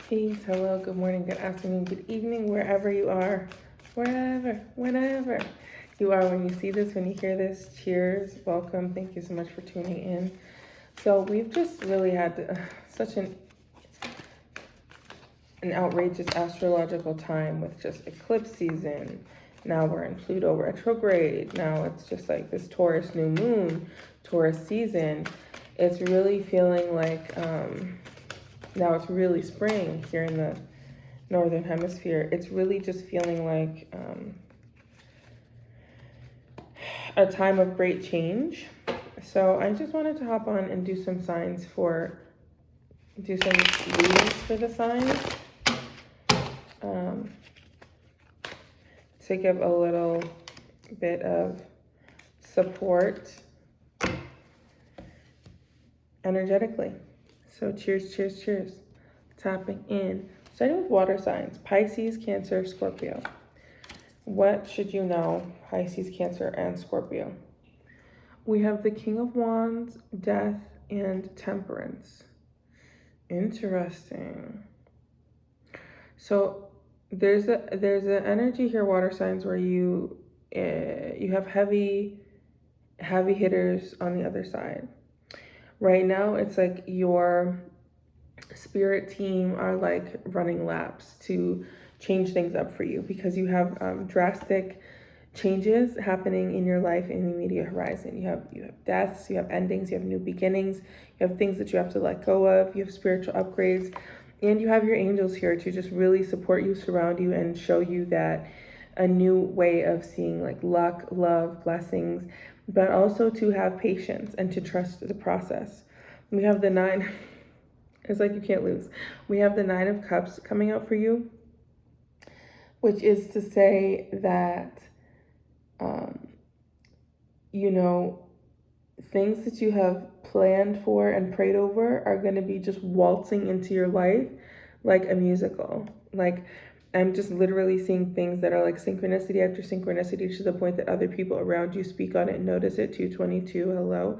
Peace, hello, good morning, good afternoon, good evening, wherever you are, whenever you are when you see this, when you hear this. Cheers, welcome, thank you so much for tuning in. So we've just really had such an outrageous astrological time with just eclipse season. Now we're in Pluto retrograde. Now it's just like this Taurus new moon, Taurus season. It's really feeling like now it's really spring here in the northern hemisphere. It's really just feeling like a time of great change. So I just wanted to hop on and do some readings for the signs. To give a little bit of support energetically. So cheers, cheers, cheers. Tapping in. Starting with water signs, Pisces, Cancer, Scorpio. What should you know, Pisces, Cancer, and Scorpio? We have the King of Wands, Death, and Temperance. Interesting. So there's an energy here, water signs, where you have heavy hitters on the other side. Right now, it's like your spirit team are like running laps to change things up for you because you have drastic changes happening in your life in the immediate horizon. You have deaths, you have endings, you have new beginnings, you have things that you have to let go of, you have spiritual upgrades, and you have your angels here to just really support you, surround you, and show you that a new way of seeing like luck, love, blessings, but also to have patience and to trust the process. We have the 9, it's like you can't lose. We have the 9 of Cups coming out for you, which is to say that, things that you have planned for and prayed over are going to be just waltzing into your life like a musical. Like, I'm just literally seeing things that are like synchronicity after synchronicity to the point that other people around you speak on it and notice it. 222, hello.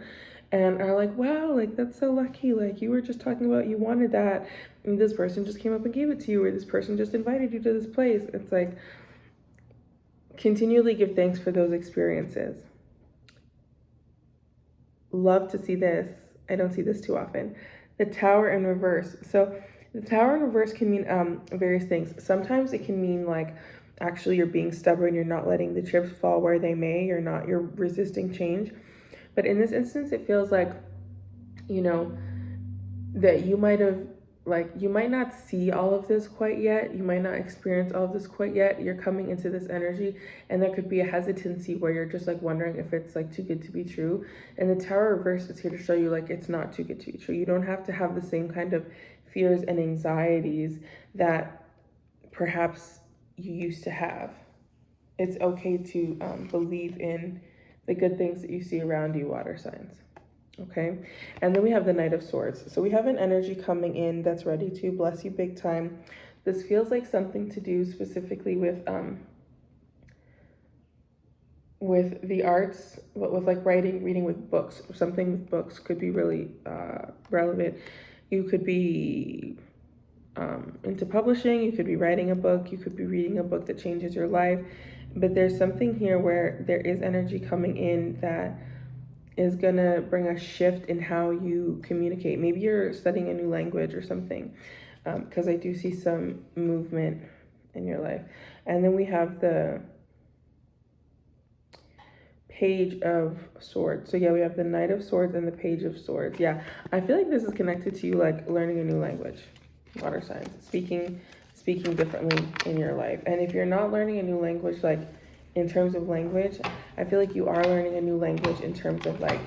And are like, wow, like that's so lucky. Like you were just talking about you wanted that, and this person just came up and gave it to you, or this person just invited you to this place. It's like, continually give thanks for those experiences. Love to see this. I don't see this too often. The Tower in reverse. So the Tower in reverse can mean various things. Sometimes it can mean like actually you're being stubborn, you're not letting the chips fall where they may, you're resisting change. But in this instance, it feels like, that you might not see all of this quite yet. You might not experience all of this quite yet. You're coming into this energy, and there could be a hesitancy where you're just like wondering if it's like too good to be true. And the Tower reverse is here to show you like it's not too good to be true. You don't have to have the same kind of fears and anxieties that perhaps you used to have. It's okay to believe in the good things that you see around you, water signs. Okay, and then we have the Knight of Swords. So we have an energy coming in that's ready to bless you big time. This feels like something to do specifically with the arts, but with like writing, reading with books. Something with books could be really relevant. You could be into publishing, you could be writing a book, you could be reading a book that changes your life. But there's something here where there is energy coming in that is gonna bring a shift in how you communicate. Maybe you're studying a new language or something, because I do see some movement in your life. And then we have the Page of Swords. So yeah, we have the Knight of Swords and the Page of Swords. Yeah, I feel like this is connected to you like learning a new language, water signs, speaking differently in your life. And if you're not learning a new language, like in terms of language, I feel like you are learning a new language in terms of like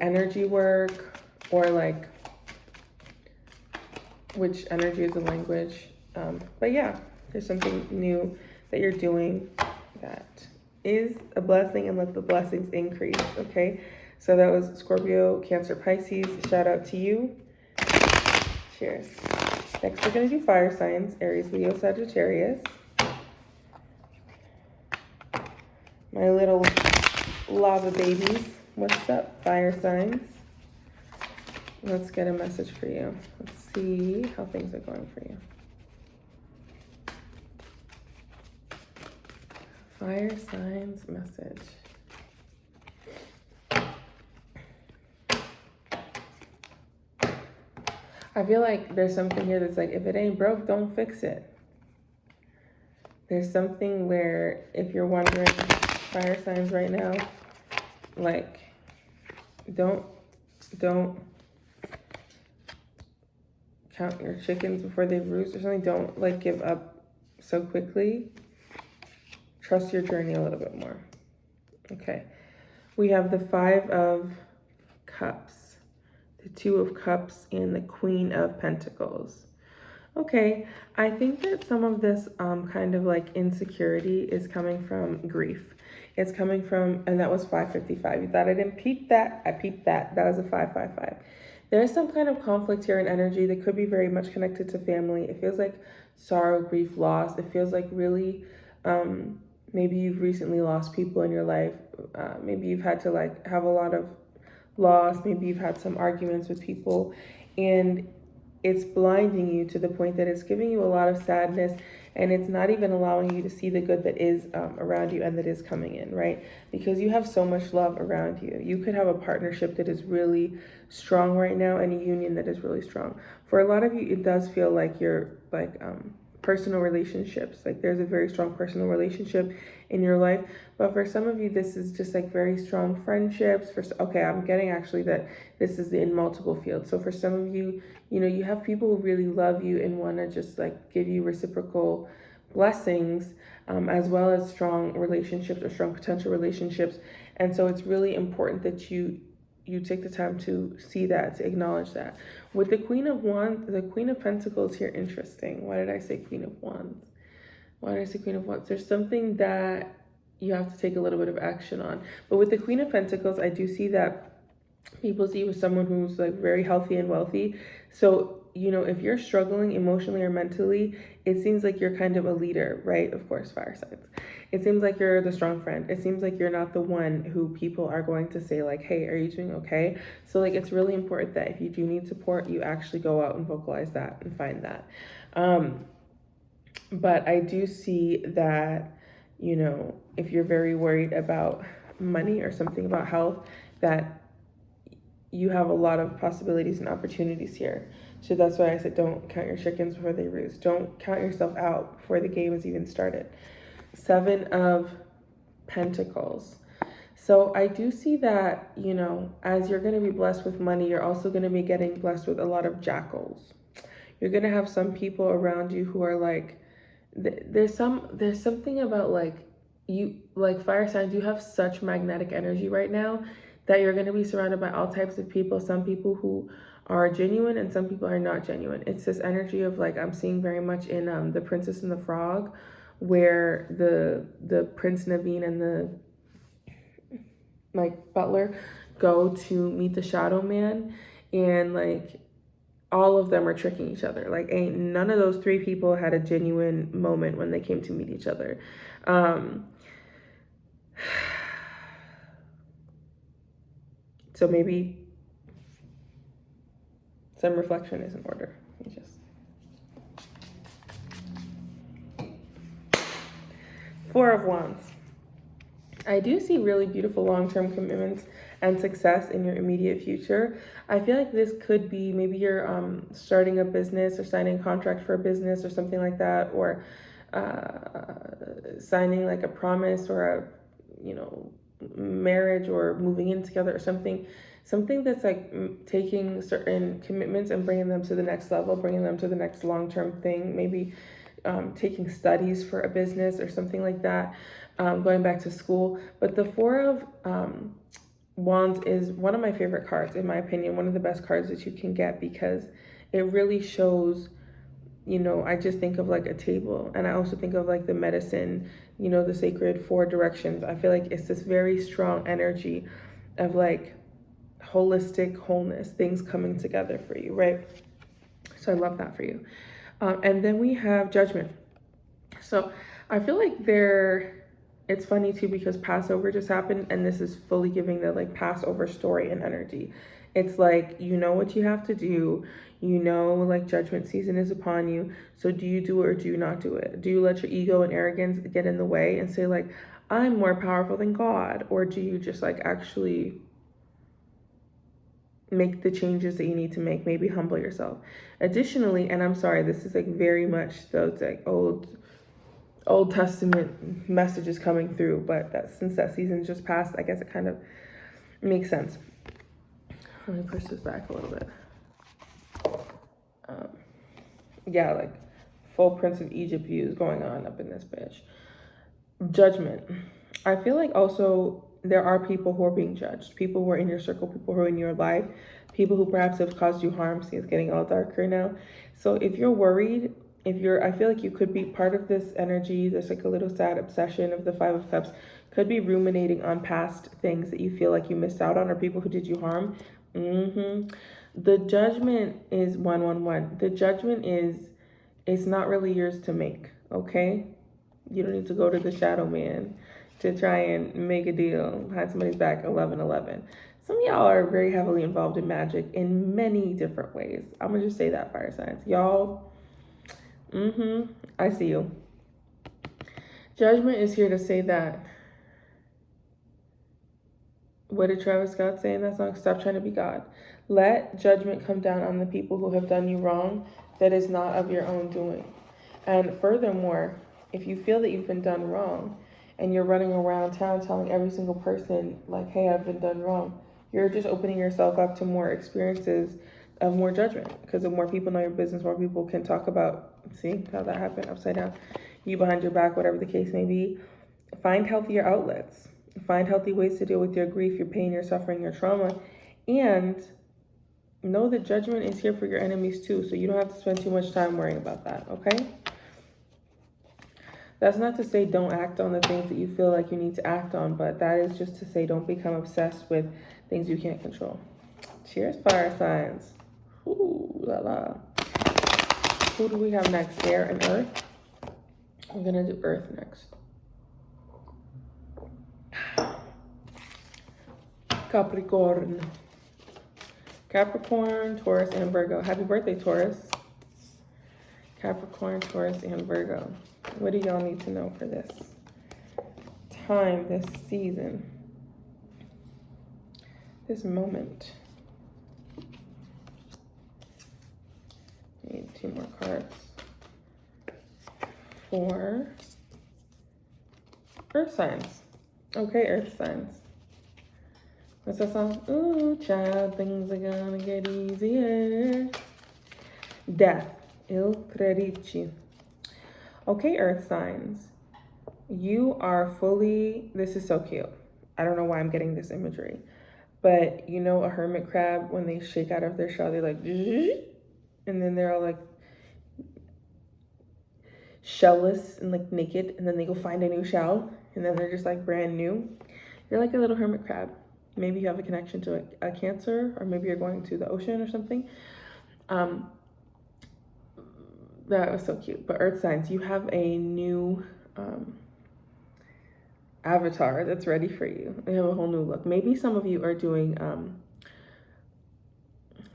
energy work, or like which energy is a language. But yeah, there's something new that you're doing that is a blessing, and let the blessings increase. Okay, so that was Scorpio, Cancer, Pisces. Shout out to you. Cheers. Next, we're going to do fire signs, Aries, Leo, Sagittarius. My little lava babies. What's up, fire signs? Let's get a message for you. Let's see how things are going for you. Fire signs message. I feel like there's something here that's like, if it ain't broke, don't fix it. There's something where, if you're wondering, fire signs right now, like, don't count your chickens before they roost or something. Don't like give up so quickly. Trust your journey a little bit more. Okay. We have the 5 of Cups, the 2 of Cups, and the Queen of Pentacles. Okay, I think that some of this kind of like insecurity is coming from grief. It's coming from, and that was 555. You thought I didn't peep that? I peeped that. That was a 555. There's some kind of conflict here in energy that could be very much connected to family. It feels like sorrow, grief, loss. It feels like really, maybe you've recently lost people in your life. Maybe you've had to like have a lot of loss. Maybe you've had some arguments with people, and it's blinding you to the point that it's giving you a lot of sadness, and it's not even allowing you to see the good that is around you and that is coming in, right? Because you have so much love around you. You could have a partnership that is really strong right now and a union that is really strong. For a lot of you, it does feel like you're like personal relationships. Like there's a very strong personal relationship in your life. But for some of you, this is just like very strong friendships. Okay, I'm getting actually that this is in multiple fields. So for some of you, you know, you have people who really love you and want to just like give you reciprocal blessings, as well as strong relationships or strong potential relationships. And so it's really important that you take the time to see that, to acknowledge that. With the Queen of Wands, the Queen of Pentacles here, interesting. Why did I say Queen of Wands? Why did I say Queen of Wands? There's something that you have to take a little bit of action on. But with the Queen of Pentacles, I do see that people see you as someone who's like very healthy and wealthy. So, you know, if you're struggling emotionally or mentally, it seems like you're kind of a leader, right? Of course, fire signs. It seems like you're the strong friend. It seems like you're not the one who people are going to say like, hey, are you doing okay? So like, it's really important that if you do need support, you actually go out and vocalize that and find that. But I do see that, you know, if you're very worried about money or something about health, that you have a lot of possibilities and opportunities here. So that's why I said don't count your chickens before they roost. Don't count yourself out before the game has even started. 7 of Pentacles. So I do see that, you know, as you're going to be blessed with money, you're also going to be getting blessed with a lot of jackals. You're going to have some people around you who are like, there's something about like you, like fire signs, you have such magnetic energy right now that you're going to be surrounded by all types of people. Some people who are genuine and some people are not genuine. It's this energy of like, I'm seeing very much in The Princess and the Frog, where the Prince Naveen and the like butler go to meet the shadow man, and like all of them are tricking each other. Like ain't none of those 3 people had a genuine moment when they came to meet each other. So maybe some reflection is in order. Let me just. 4 of Wands. I do see really beautiful long-term commitments and success in your immediate future. I feel like this could be maybe you're starting a business or signing a contract for a business or something like that, or signing like a promise or a, you know, marriage or moving in together or something that's like taking certain commitments and bringing them to the next level, bringing them to the next long-term thing, maybe taking studies for a business or something like that, going back to school. But the 4 of Wands is one of my favorite cards, in my opinion, one of the best cards that you can get, because it really shows, you know, I just think of like a table, and I also think of like the medicine, you know, the sacred 4 directions. I feel like it's this very strong energy of like holistic wholeness, things coming together for you, right? So I love that for you. And then we have Judgment. So I feel like it's funny too, because Passover just happened, and this is fully giving the like Passover story and energy. It's like, you know what you have to do. You know, like judgment season is upon you. So do you do it or do you not do it? Do you let your ego and arrogance get in the way and say like, I'm more powerful than God? Or do you just like actually make the changes that you need to make, maybe humble yourself? Additionally, and I'm sorry, this is like very much those like Old Testament messages coming through, but that since that season's just passed, I guess it kind of makes sense. Let me push this back a little bit. Yeah, like full Prince of Egypt views going on up in this bitch. Judgment. I feel like also there are people who are being judged, people who are in your circle, people who are in your life, people who perhaps have caused you harm. See, it's getting all darker now. So if you're worried, I feel like you could be part of this energy, this like a little sad obsession of the Five of Cups, could be ruminating on past things that you feel like you missed out on or people who did you harm. The judgment is 111. The judgment is, it's not really yours to make, okay? You don't need to go to the shadow man to try and make a deal, behind somebody's back, 1111. Some of y'all are very heavily involved in magic in many different ways. I'm gonna just say that, fire signs. Y'all, I see you. Judgment is here to say that, what did Travis Scott say in that song? Stop trying to be God. Let judgment come down on the people who have done you wrong that is not of your own doing. And furthermore, if you feel that you've been done wrong and you're running around town telling every single person, like, hey, I've been done wrong, you're just opening yourself up to more experiences of more judgment, because the more people know your business, more people can talk about, see how that happened, upside down, you behind your back, whatever the case may be. Find healthier outlets. Find healthy ways to deal with your grief, your pain, your suffering, your trauma. And know that judgment is here for your enemies too, so you don't have to spend too much time worrying about that, okay? That's not to say don't act on the things that you feel like you need to act on, but that is just to say don't become obsessed with things you can't control. Cheers, fire signs. Ooh, la la. Who do we have next? Air and earth? I'm gonna do earth next. Capricorn. Capricorn, Taurus, and Virgo. Happy birthday, Taurus. Capricorn, Taurus, and Virgo. What do y'all need to know for this time, this season, this moment? Need 2 more cards for earth signs. Okay, earth signs. What's that song? Ooh, child, things are gonna get easier. Death. Il Tredici. Okay, earth signs. You are fully, this is so cute. I don't know why I'm getting this imagery. But you know a hermit crab, when they shake out of their shell, they're like, and then they're all like shellless and like naked, and then they go find a new shell, and then they're just like brand new. You're like a little hermit crab. Maybe you have a connection to a Cancer, or maybe you're going to the ocean or something. That was so cute. But earth signs, you have a new avatar that's ready for you. They have a whole new look. Maybe some of you are doing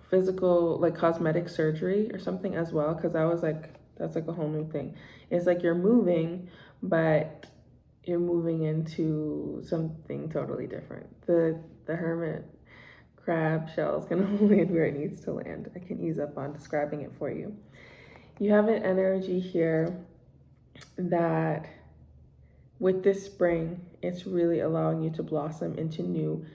physical, like cosmetic surgery or something as well, because I was like, that's like a whole new thing. It's like you're moving, but you're moving into something totally different. The hermit crab shell is gonna land where it needs to land. I can ease up on describing it for you. You have an energy here that with this spring, it's really allowing you to blossom into new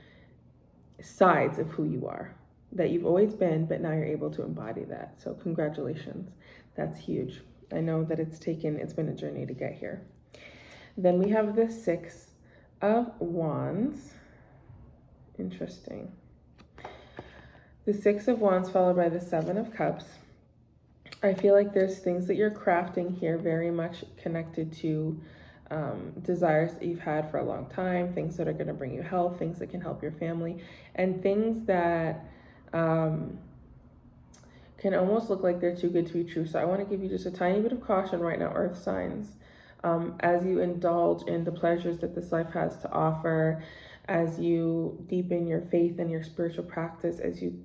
sides of who you are, that you've always been, but now you're able to embody that. So congratulations, that's huge. I know that it's been a journey to get here. Then we have the 6 of Wands. Interesting. The 6 of Wands followed by the 7 of Cups. I feel like there's things that you're crafting here very much connected to desires that you've had for a long time, things that are going to bring you health, things that can help your family, and things that can almost look like they're too good to be true. So I want to give you just a tiny bit of caution right now, earth signs, as you indulge in the pleasures that this life has to offer, as you deepen your faith and your spiritual practice, as you,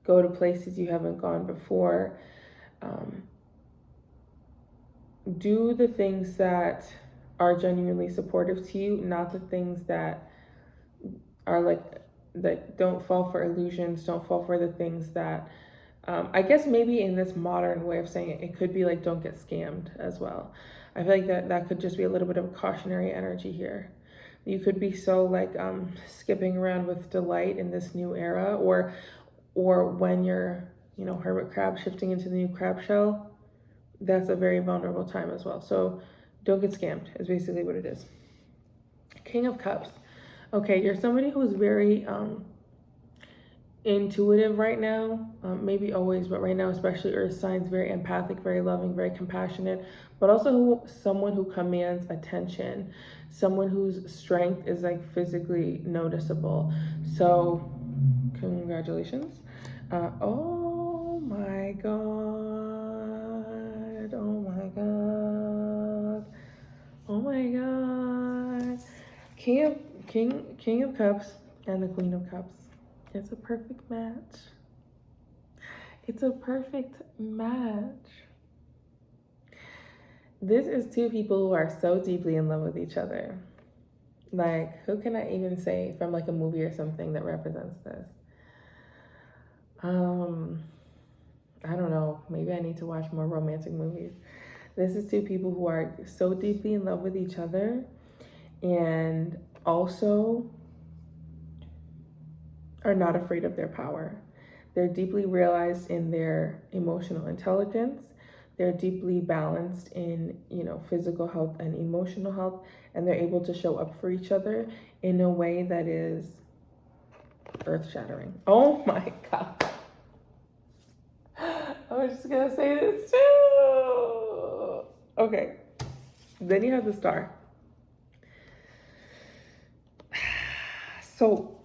go to places you haven't gone before. Do the things that are genuinely supportive to you, not the things that are that don't fall for illusions, don't fall for the things that, I guess maybe in this modern way of saying it, it could be like don't get scammed as well. I feel like that could just be a little bit of a cautionary energy here. You could be so like skipping around with delight in this new era, or when you're, hermit crab shifting into the new crab shell. That's a very vulnerable time as well. So don't get scammed is basically what it is. King of Cups. Okay, you're somebody who's very intuitive right now, maybe always, but right now, especially earth signs, very empathic, very loving, very compassionate, but also someone who commands attention, someone whose strength is like physically noticeable. So congratulations. Oh my God. Oh my God. Oh my God. King of Cups and the Queen of Cups. It's a perfect match. It's a perfect match. This is two people who are so deeply in love with each other. Like, who can I even say from like a movie or something that represents this? I don't know. Maybe I need to watch more romantic movies. This is two people who are so deeply in love with each other and also are not afraid of their power. They're deeply realized in their emotional intelligence. They're deeply balanced in, physical health and emotional health, and they're able to show up for each other in a way that is earth-shattering. Oh my God. I was just gonna say this too. Okay. Then you have the Star. So,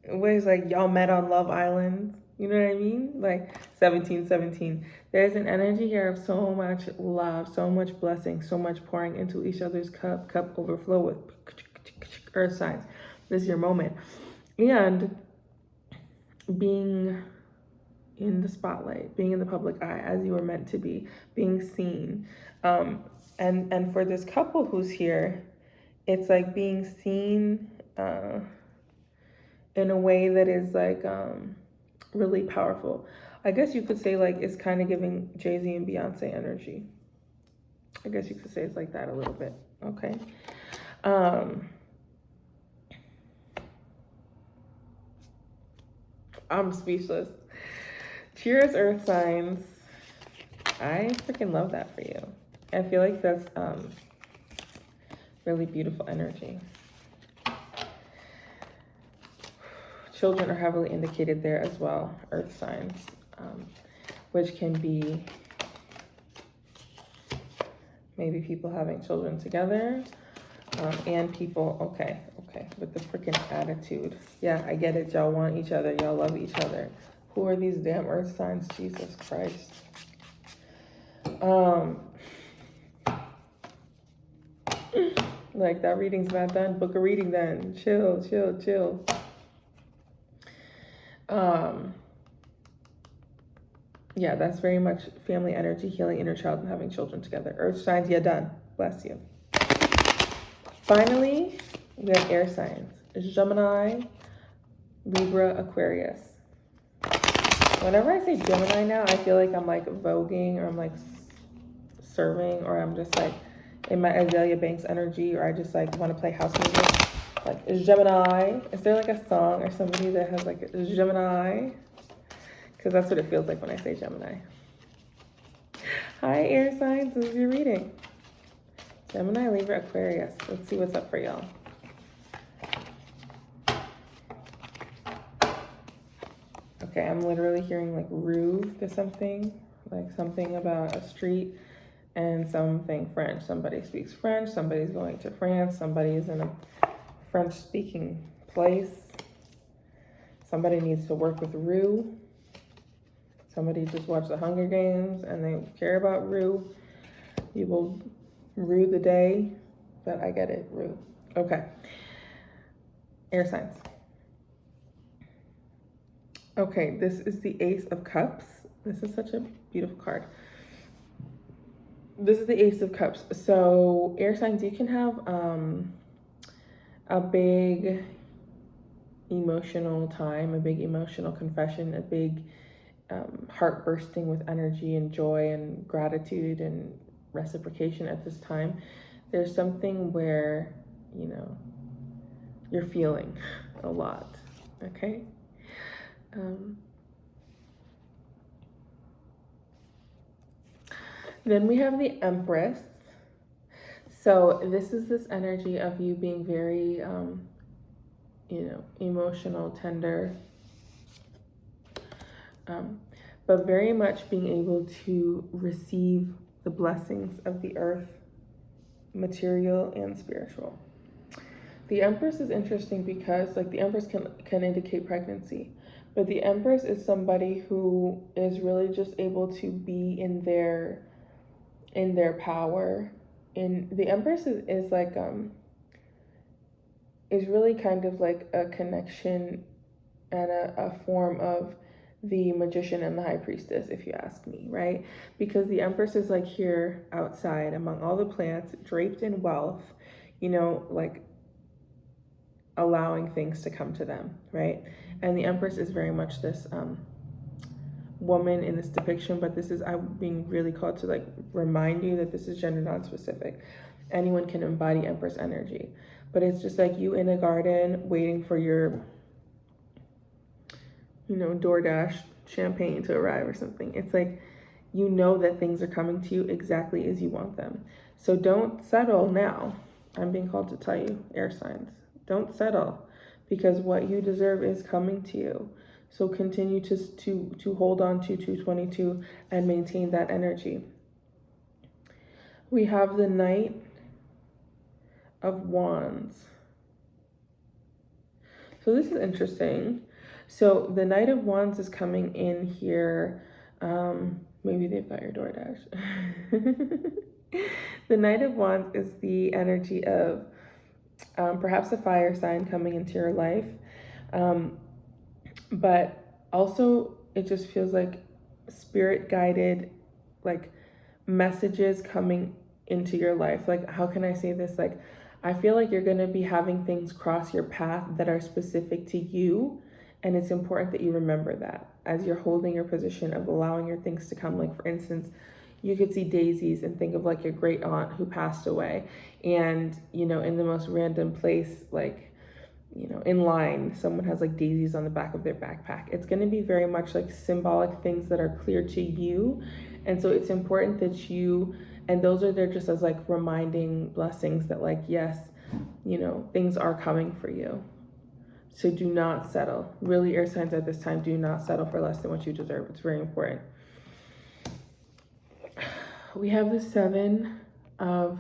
ways like y'all met on Love Island. You know what I mean? Like 1717. There's an energy here of so much love, so much blessing, so much pouring into each other's cup overflow with earth signs. This is your moment. And being in the spotlight, being in the public eye as you were meant to be, being seen. And for this couple who's here, it's like being seen in a way that is like really powerful. I guess you could say like it's kind of giving Jay-Z and Beyonce energy. I guess you could say it's like that a little bit. Okay. I'm speechless. Cheers, earth signs. I freaking love that for you. I feel like that's really beautiful energy. Children are heavily indicated there as well, earth signs, which can be maybe people having children together, and people, okay, with the freaking attitude. Yeah, I get it. Y'all want each other. Y'all love each other. Who are these damn earth signs? Jesus Christ. Like, that reading's not done. Book a reading then. Chill. Yeah, that's very much family energy, healing inner child, and having children together. Earth signs, yeah, done. Bless you. Finally, we have air signs. Gemini, Libra, Aquarius. Whenever I say Gemini now, I feel like I'm like voguing, or I'm like serving, or I'm just like in my Azalea Banks energy, or I just like want to play house music. Like Gemini. Is there like a song or somebody that has like Gemini? Because that's what it feels like when I say Gemini. Hi, air signs. This is your reading. Gemini, Libra, Aquarius. Let's see what's up for y'all. Okay, I'm literally hearing like rue to something. Like something about a street and something French. Somebody speaks French. Somebody's going to France. Somebody's in a French-speaking place. Somebody needs to work with rue. Somebody just watched the Hunger Games and they care about rue. You will rue the day, but I get it, rue. Okay. Air signs. Okay, this is the Ace of Cups. This is such a beautiful card. This is the Ace of Cups. So air signs, you can have a big emotional time, a big emotional confession, a big heart bursting with energy and joy and gratitude and reciprocation at this time. There's something where, you know, you're feeling a lot, okay? Then we have the Empress. So this is this energy of you being very, emotional, tender, but very much being able to receive the blessings of the earth, material and spiritual. The Empress is interesting because, like, the Empress can indicate pregnancy, but the Empress is somebody who is really just able to be in their power. And the Empress is like is really kind of like a connection and a form of the magician and the high priestess, if you ask me, right? Because the Empress is like here outside among all the plants, draped in wealth, like allowing things to come to them, right? And the Empress is very much this woman in this depiction, but this is, I'm being really called to like remind you that this is gender non-specific. Anyone can embody Empress energy, but it's just like you in a garden waiting for your DoorDash champagne to arrive or something. It's like, that things are coming to you exactly as you want them. So don't settle now. I'm being called to tell you, air signs, don't settle, because what you deserve is coming to you. So continue to hold on to 222 and maintain that energy. We have the Knight of Wands. So this is interesting. So the Knight of Wands is coming in here. Maybe they've got your DoorDash. The Knight of Wands is the energy of perhaps a fire sign coming into your life. But also it just feels like spirit guided, like messages coming into your life. Like, how can I say this? Like, I feel like you're going to be having things cross your path that are specific to you. And it's important that you remember that as you're holding your position of allowing your things to come. Like, for instance, you could see daisies and think of like your great aunt who passed away. And, in the most random place, like, in line, someone has like daisies on the back of their backpack. It's going to be very much like symbolic things that are clear to you. And so it's important that and those are there just as like reminding blessings that like, yes, things are coming for you. So do not settle. Really, air signs at this time, do not settle for less than what you deserve. It's very important. We have the Seven of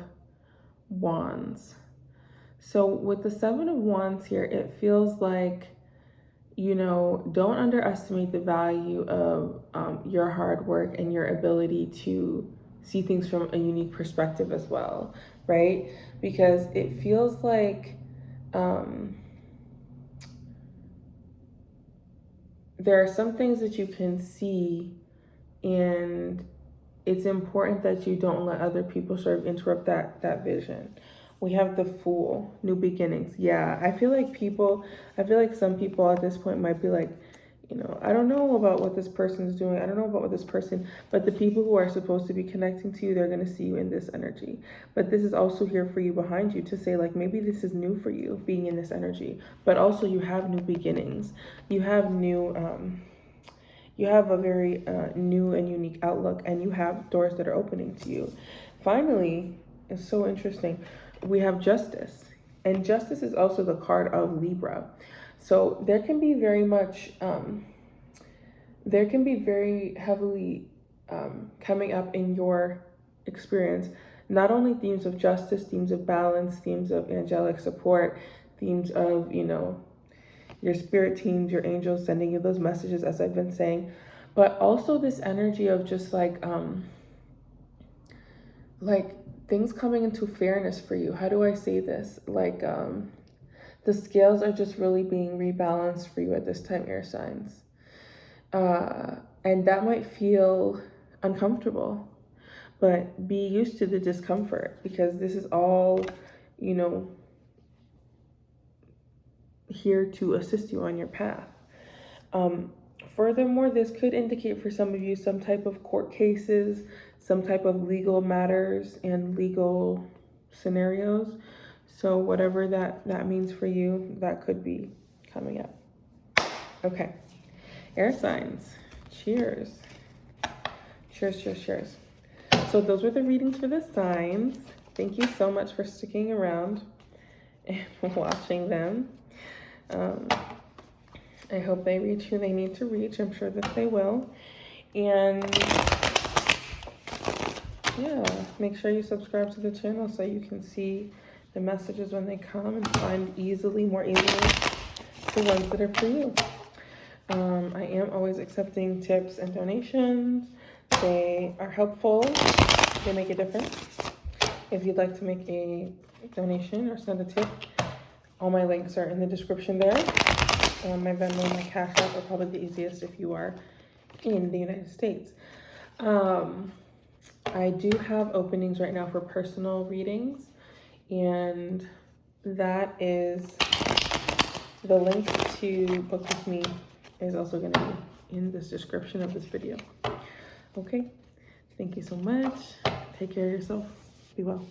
Wands. So with the Seven of Wands here, it feels like, don't underestimate the value of your hard work and your ability to see things from a unique perspective as well, right? Because it feels like there are some things that you can see, and it's important that you don't let other people sort of interrupt that vision. We have the Fool, new beginnings. Yeah, I feel like some people at this point might be like, I don't know about what this person's doing. I don't know about what this person, but the people who are supposed to be connecting to you, they're going to see you in this energy. But this is also here for you behind you to say, like, maybe this is new for you being in this energy, but also you have new beginnings. You have you have a very new and unique outlook, and you have doors that are opening to you. Finally, it's so interesting. We have Justice, and Justice is also the card of Libra. So there can be very heavily coming up in your experience, not only themes of justice, themes of balance, themes of angelic support, themes of, your spirit teams, your angels sending you those messages, as I've been saying, but also this energy of just like things coming into fairness for you. How do I say this? Like, the scales are just really being rebalanced for you at this time, air signs. And that might feel uncomfortable, but be used to the discomfort, because this is all, you know, here to assist you on your path. Furthermore, this could indicate for some of you some type of court cases, some type of legal matters and legal scenarios. So whatever that means for you, that could be coming up. Okay, air signs, cheers. Cheers, cheers, cheers. So those were the readings for the signs. Thank you so much for sticking around and watching them. I hope they reach who they need to reach. I'm sure that they will. And yeah, make sure you subscribe to the channel so you can see the messages when they come and find more easily the ones that are for you. I am always accepting tips and donations. They are helpful. They make a difference. If you'd like to make a donation or send a tip, all my links are in the description there. My Venmo and my Cashapp are probably the easiest if you are in the United States. I do have openings right now for personal readings, and that is the link to book with me is also going to be in this description of this video. Okay, thank you so much. Take care of yourself. Be well.